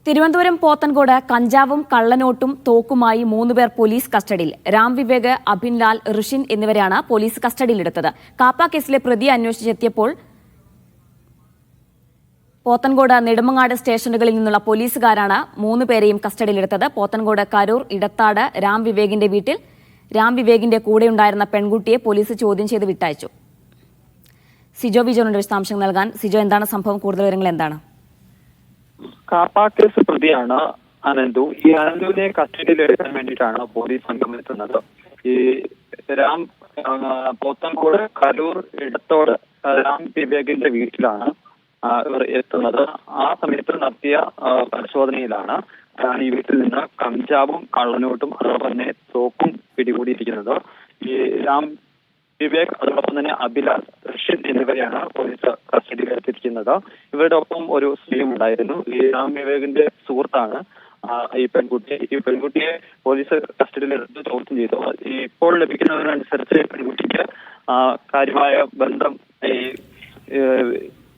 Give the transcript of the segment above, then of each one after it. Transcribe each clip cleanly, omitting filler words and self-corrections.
തിരുവനന്തപുരം പോത്തൻകോട് കഞ്ചാവും കള്ളനോട്ടും തോക്കുമായി 3 പേർ പോലീസ് കസ്റ്റഡിയിൽ. രാം വിവേക്, അഭിൻലാൽ, ഋഷിൻ എന്നിവരെയാണ് പോലീസ് കസ്റ്റഡിയിലെടുത്തത്. കാപ്പ കേസിലെ പ്രതി അന്വേഷിച്ചെത്തിയപ്പോൾ പോത്തൻകോട്, നെടുമങ്ങാട് സ്റ്റേഷനുകളിൽ നിന്നുള്ള പോലീസുകാരാണ് 3 പേരെയും കസ്റ്റഡിയിലെടുത്തത്. പോത്തൻകോട് കരൂർ ഇടത്താട് രാം വിവേകിന്റെ വീട്ടിൽ രാം വിവേകിന്റെ കൂടെയുണ്ടായിരുന്ന പെൺകുട്ടിയെ പോലീസ് ചോദ്യം ചെയ്ത് വിട്ടയച്ചു. സിജോ വിജോനുണ്ട് വിശദാംശങ്ങൾ നൽകാൻ. സിജോ, എന്താണ് സംഭവം? കൂടുതൽ വിവരങ്ങൾ എന്താണ്? കാപ്പ കേസ് പ്രതിയാണ് അനന്തു. ഈ അനന്തുവിനെ കസ്റ്റഡിയിൽ എടുക്കാൻ വേണ്ടിയിട്ടാണ് പോലീസ് സംഘം എത്തുന്നത്. ഈ രാം പോത്തൻകോട് കരൂർ ഇടത്തോട് രാം വിവേകിന്റെ വീട്ടിലാണ് ഇവർ എത്തുന്നത്. ആ സമയത്ത് നടത്തിയ പരിശോധനയിലാണ് ഈ വീട്ടിൽ നിന്ന് കഞ്ചാവും കള്ളനോട്ടും അതോടൊപ്പം തന്നെ തോക്കും പിടികൂടിയിരിക്കുന്നത്. ഈ രാം വിവേക് അതോടൊപ്പം തന്നെ അഭിലാഷ്, ഋഷിൻ എന്നിവരെയാണ് പോലീസ് കസ്റ്റഡിയിൽ എടുത്തിരിക്കുന്നത്. ഇവരുടെ ഒപ്പം ഒരു സ്ത്രീയും ഉണ്ടായിരുന്നു. ഈ രാം വിവേകിന്റെ സുഹൃത്താണ് ഈ പെൺകുട്ടിയെ പോലീസ് കസ്റ്റഡിയിൽ എടുത്ത് ചോദ്യം ചെയ്തു. ഇപ്പോൾ ലഭിക്കുന്നതിനനുസരിച്ച് പെൺകുട്ടിക്ക് കാര്യമായ ബന്ധം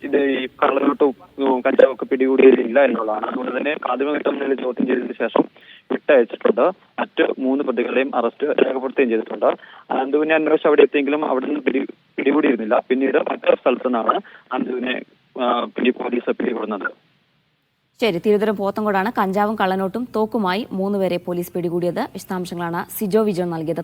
ഈ കള്ളനോട്ടും കഞ്ചാവൊക്കെ പിടികൂടിയില്ല എന്നുള്ളതാണ്. അതുകൊണ്ട് തന്നെ പ്രാഥമികഘട്ടം ചോദ്യം ചെയ്തതിനു ശേഷം വിട്ടയച്ചിട്ടുണ്ട്. മറ്റ് 3 പ്രതികളെയും അറസ്റ്റ് രേഖപ്പെടുത്തുകയും ചെയ്തിട്ടുണ്ട്. അനന്തുവിനെ അന്വേഷിച്ച് അവിടെ എത്തിയെങ്കിലും അവിടെ നിന്ന് പിടികൂടിയിരുന്നില്ല. പിന്നീട് മറ്റൊരു സ്ഥലത്തു നിന്നാണ് അനന്തുവിനെ പോലീസ് പിടികൂടുന്നത്. ശരി, തിരുവനന്തപുരം പോത്തൻകോടാണ് കഞ്ചാവും കള്ളനോട്ടും തോക്കുമായി 3 പേരെ പോലീസ് പിടികൂടിയത്. വിശദാംശങ്ങളാണ് സിജോ വിജോൻ നൽകിയത്.